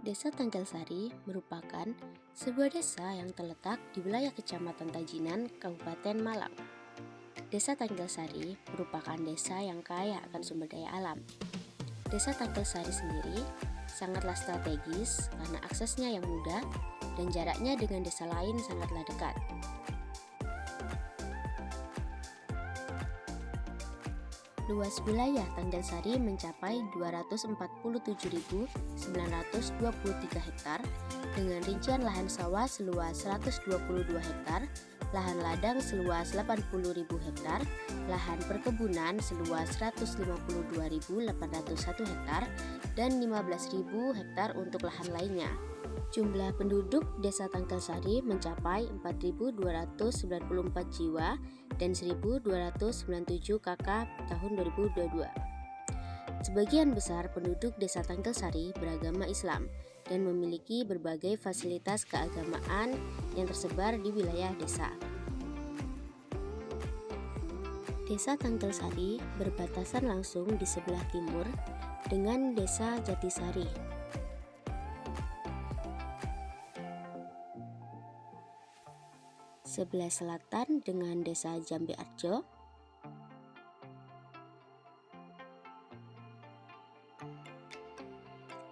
Desa Tanggalsari merupakan sebuah desa yang terletak di wilayah Kecamatan Tajinan, Kabupaten Malang. Desa Tanggalsari merupakan desa yang kaya akan sumber daya alam. Desa Tanggalsari sendiri sangatlah strategis karena aksesnya yang mudah dan jaraknya dengan desa lain sangatlah dekat. Luas wilayah Tanggalsari mencapai 247.923 hektar dengan rincian lahan sawah seluas 122 hektar, lahan ladang seluas 80.000 hektar, lahan perkebunan seluas 152.801 hektar, dan 15.000 hektar untuk lahan lainnya. Jumlah penduduk Desa Tanggalsari mencapai 4.294 jiwa dan 1.297 KK tahun 2022. Sebagian besar penduduk Desa Tanggalsari beragama Islam dan memiliki berbagai fasilitas keagamaan yang tersebar di wilayah desa. Desa Tanggalsari berbatasan langsung di sebelah timur dengan Desa Jatisari. Sebelah selatan dengan Desa Jambearjo,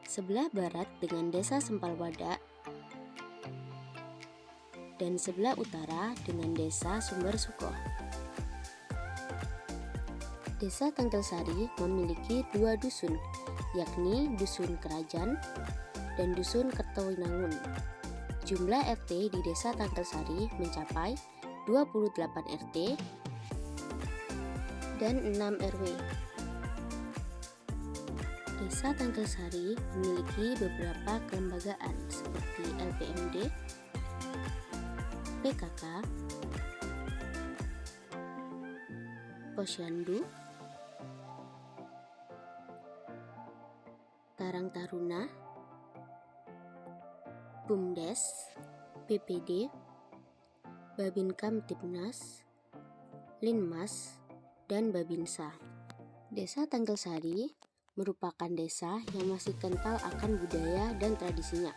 sebelah barat dengan Desa Sempalwadak, dan sebelah utara dengan Desa Sumbersuko. Desa Tanggalsari memiliki dua dusun, yakni Dusun Kerajaan dan Dusun Kertowinangun. Jumlah RT di Desa Tanggalsari mencapai 28 RT dan 6 RW. Desa Tanggalsari memiliki beberapa kelembagaan seperti LPMD, PKK, Posyandu, Karang Taruna, BUMDes, BPD, Babin Kamtibnas, Linmas, dan Babinsa. Desa Tanggalsari merupakan desa yang masih kental akan budaya dan tradisinya.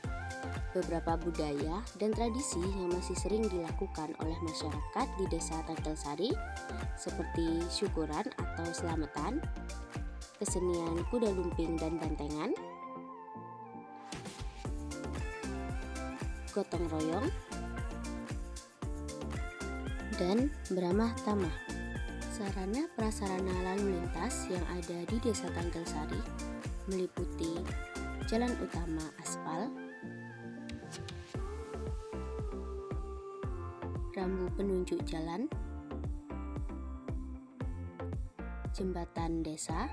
Beberapa budaya dan tradisi yang masih sering dilakukan oleh masyarakat di Desa Tanggalsari seperti syukuran atau selamatan, kesenian kuda lumping dan bantengan, gotong royong, dan beramah tamah. Sarana prasarana lalu lintas yang ada di Desa Tanggalsari meliputi jalan utama aspal, rambu penunjuk jalan, jembatan desa,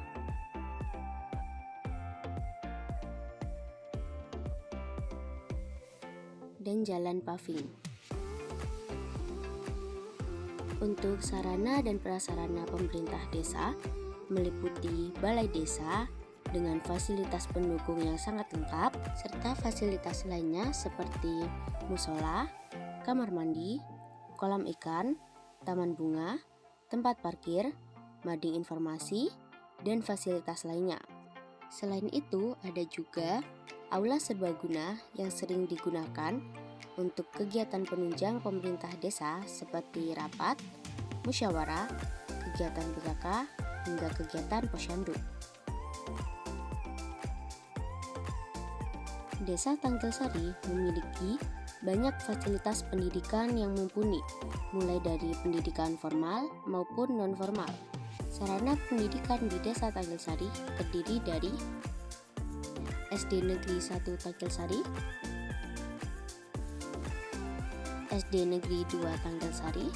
dan jalan paving. Untuk sarana dan prasarana pemerintah desa meliputi balai desa dengan fasilitas pendukung yang sangat lengkap serta fasilitas lainnya seperti musola, kamar mandi, kolam ikan, taman bunga, tempat parkir, mading informasi, dan fasilitas lainnya. Selain itu, ada juga aula serbaguna yang sering digunakan untuk kegiatan penunjang pemerintah desa seperti rapat, musyawarah, kegiatan PKK, hingga kegiatan posyandu. Desa Tanggalsari memiliki banyak fasilitas pendidikan yang mumpuni, mulai dari pendidikan formal maupun non-formal. Sarana pendidikan di Desa Tanggalsari terdiri dari SD Negeri 1 Tanggalsari, SD Negeri 2 Tanggalsari,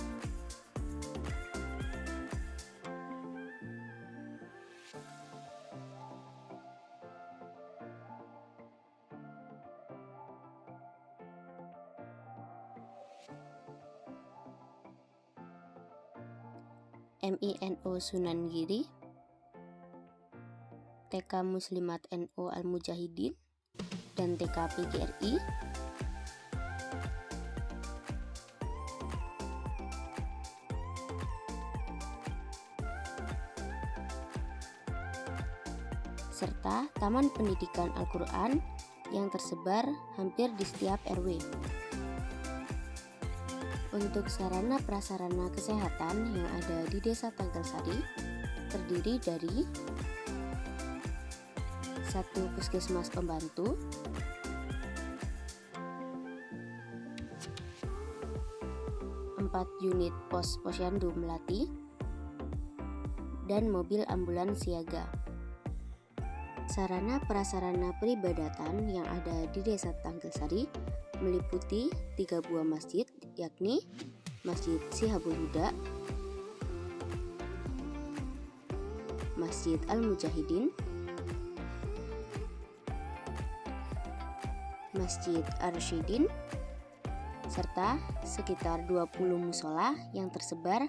MINO Sunan Giri, TK Muslimat NO Al-Mujahidin, dan TK PGRI, serta Taman Pendidikan Al-Quran yang tersebar hampir di setiap RW. Untuk sarana prasarana kesehatan yang ada di Desa Tanggalsari terdiri dari 1 puskesmas pembantu, 4 unit pos posyandu Melati, dan mobil ambulans siaga. Sarana prasarana peribadatan yang ada di Desa Tanggalsari meliputi 3 buah masjid, yakni Masjid Sihabul Huda, Masjid Al-Mujahidin, Masjid Ar-Rasyidin, serta sekitar 20 musola yang tersebar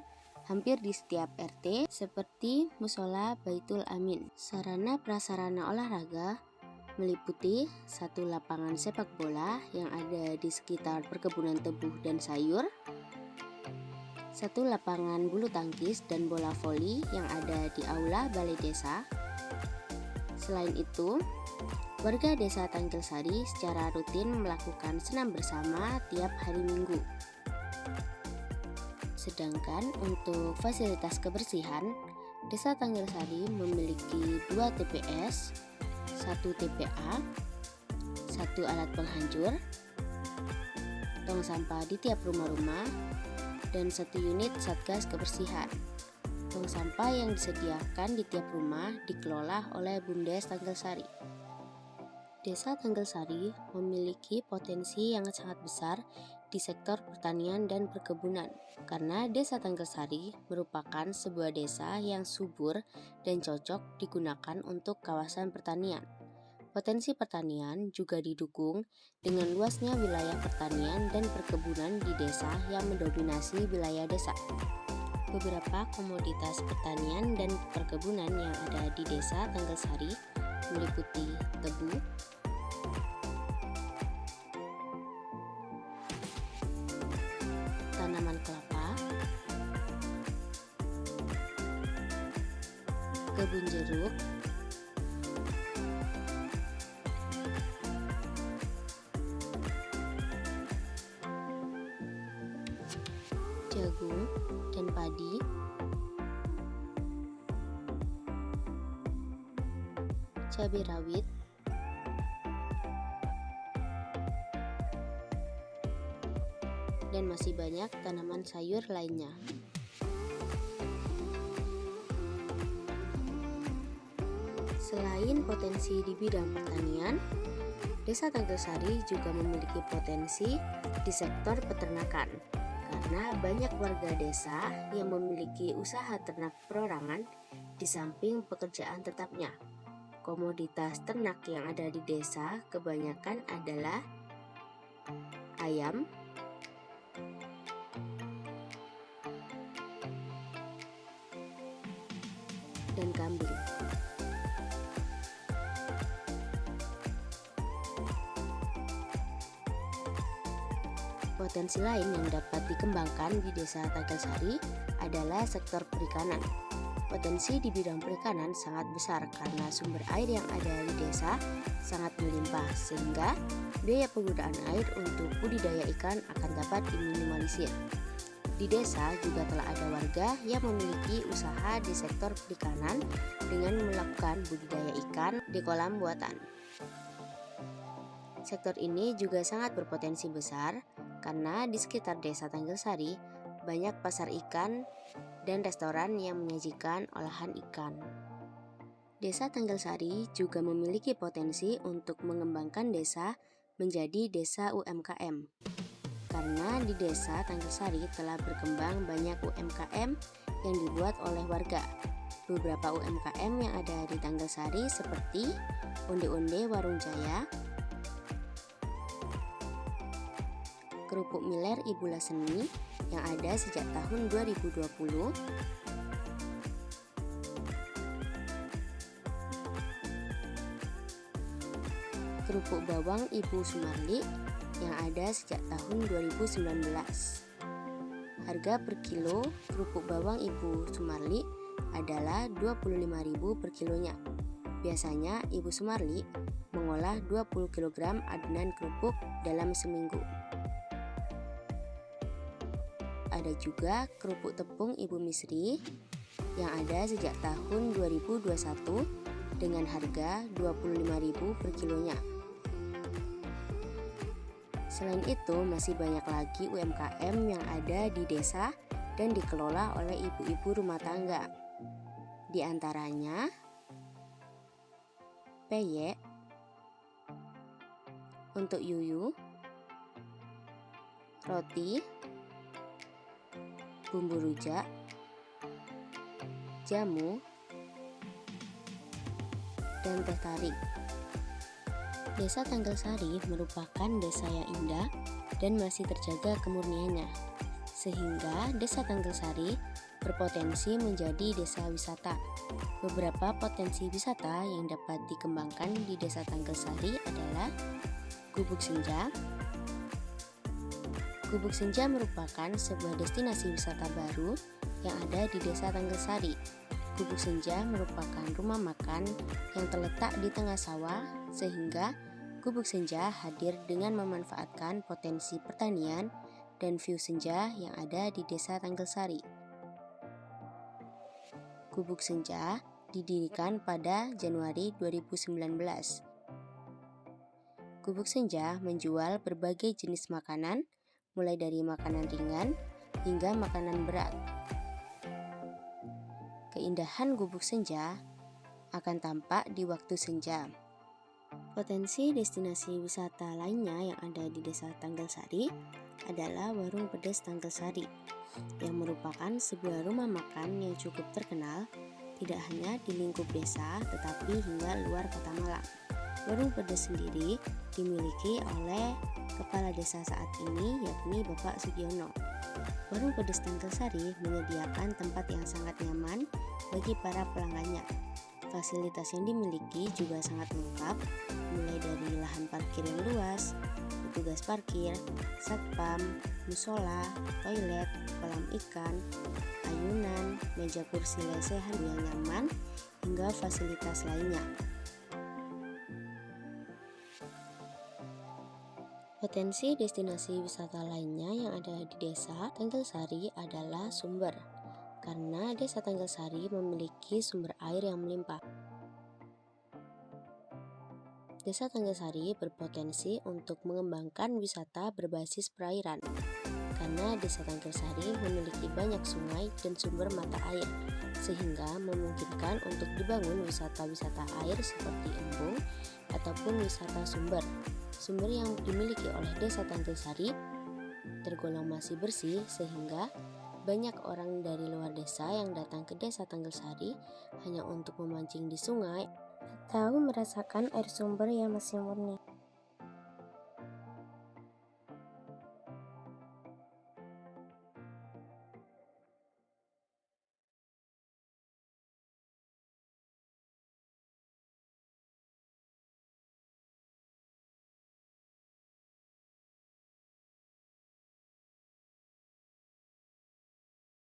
hampir di setiap RT seperti musola Baitul Amin. Sarana prasarana olahraga meliputi 1 lapangan sepak bola yang ada di sekitar perkebunan tebu dan sayur, 1 lapangan bulu tangkis dan bola voli yang ada di aula balai desa. Selain itu, warga Desa Tanggalsari secara rutin melakukan senam bersama tiap hari Minggu. Sedangkan untuk fasilitas kebersihan, Desa Tanggalsari memiliki 2 TPS, 1 TPA, 1 alat penghancur, tong sampah di tiap rumah-rumah, dan 1 unit satgas kebersihan. Tong sampah yang disediakan di tiap rumah dikelola oleh Bumdes Tanggalsari. Desa Tanggalsari memiliki potensi yang sangat besar di sektor pertanian dan perkebunan, karena Desa Tanggalsari merupakan sebuah desa yang subur dan cocok digunakan untuk kawasan pertanian. Potensi pertanian juga didukung dengan luasnya wilayah pertanian dan perkebunan di desa yang mendominasi wilayah desa. Beberapa komoditas pertanian dan perkebunan yang ada di Desa Tanggalsari meliputi tebu, tanaman kelapa, kebun jeruk, jagung, dan padi, cabai rawit, dan masih banyak tanaman sayur lainnya. Selain potensi di bidang pertanian, Desa Tanggalsari juga memiliki potensi di sektor peternakan, karena banyak warga desa yang memiliki usaha ternak perorangan di samping pekerjaan tetapnya. Komoditas ternak yang ada di desa kebanyakan adalah ayam, dan kambing. Potensi lain yang dapat dikembangkan di Desa Tanggalsari adalah sektor perikanan. Potensi di bidang perikanan sangat besar karena sumber air yang ada di desa sangat melimpah, sehingga biaya penggunaan air untuk budidaya ikan akan dapat diminimalisir. Di desa juga telah ada warga yang memiliki usaha di sektor perikanan dengan melakukan budidaya ikan di kolam buatan. Sektor ini juga sangat berpotensi besar karena di sekitar Desa Tanggalsari banyak pasar ikan dan restoran yang menyajikan olahan ikan. Desa Tanggalsari juga memiliki potensi untuk mengembangkan desa menjadi desa UMKM. Karena di Desa Tanggalsari telah berkembang banyak UMKM yang dibuat oleh warga. Beberapa UMKM yang ada di Tanggalsari seperti Onde-Onde Warung Jaya, Kerupuk Miler Ibu Laseni yang ada sejak tahun 2020, Kerupuk Bawang Ibu Sumarli yang ada sejak tahun 2019. Harga per kilo kerupuk bawang Ibu Sumarli adalah Rp25.000 per kilonya. Biasanya Ibu Sumarli mengolah 20 kg adonan kerupuk dalam seminggu. Ada juga kerupuk tepung Ibu Misri yang ada sejak tahun 2021 dengan harga 25.000 per kilonya. Selain itu, masih banyak lagi UMKM yang ada di desa dan dikelola oleh ibu-ibu rumah tangga. Di antaranya peyek untuk yuyu, roti, bumbu rujak, jamu, dan teh tarik. Desa Tanggalsari merupakan desa yang indah dan masih terjaga kemurniannya, sehingga Desa Tanggalsari berpotensi menjadi desa wisata. Beberapa potensi wisata yang dapat dikembangkan di Desa Tanggalsari adalah Gubuk Senja. Gubuk Senja merupakan sebuah destinasi wisata baru yang ada di Desa Tanggalsari. Gubuk Senja merupakan rumah makan yang terletak di tengah sawah, sehingga Gubuk Senja hadir dengan memanfaatkan potensi pertanian dan view senja yang ada di Desa Tanggalsari. Gubuk Senja didirikan pada Januari 2019. Gubuk Senja menjual berbagai jenis makanan, mulai dari makanan ringan hingga makanan berat. Keindahan Gubuk Senja akan tampak di waktu senja. Potensi destinasi wisata lainnya yang ada di Desa Tanggalsari adalah Warung Pedas Tanggalsari, yang merupakan sebuah rumah makan yang cukup terkenal tidak hanya di lingkup desa tetapi hingga luar Kota Malang. Warung Pedas sendiri dimiliki oleh kepala desa saat ini, yakni Bapak Sugiono. Warung Pedas Tanggalsari menyediakan tempat yang sangat nyaman bagi para pelanggannya. Fasilitas yang dimiliki juga sangat lengkap, mulai dari lahan parkir yang luas, petugas parkir, satpam, musola, toilet, kolam ikan, ayunan, meja kursi lesehan yang nyaman, hingga fasilitas lainnya. Potensi destinasi wisata lainnya yang ada di Desa Tanggalsari adalah sumber, karena Desa Tanggalsari memiliki sumber air yang melimpah. Desa Tanggalsari berpotensi untuk mengembangkan wisata berbasis perairan, karena Desa Tanggalsari memiliki banyak sungai dan sumber mata air, sehingga memungkinkan untuk dibangun wisata-wisata air seperti embung ataupun wisata sumber. Sumber yang dimiliki oleh Desa Tanggalsari tergolong masih bersih, sehingga banyak orang dari luar desa yang datang ke Desa Tanggalsari hanya untuk memancing di sungai atau merasakan air sumber yang masih murni.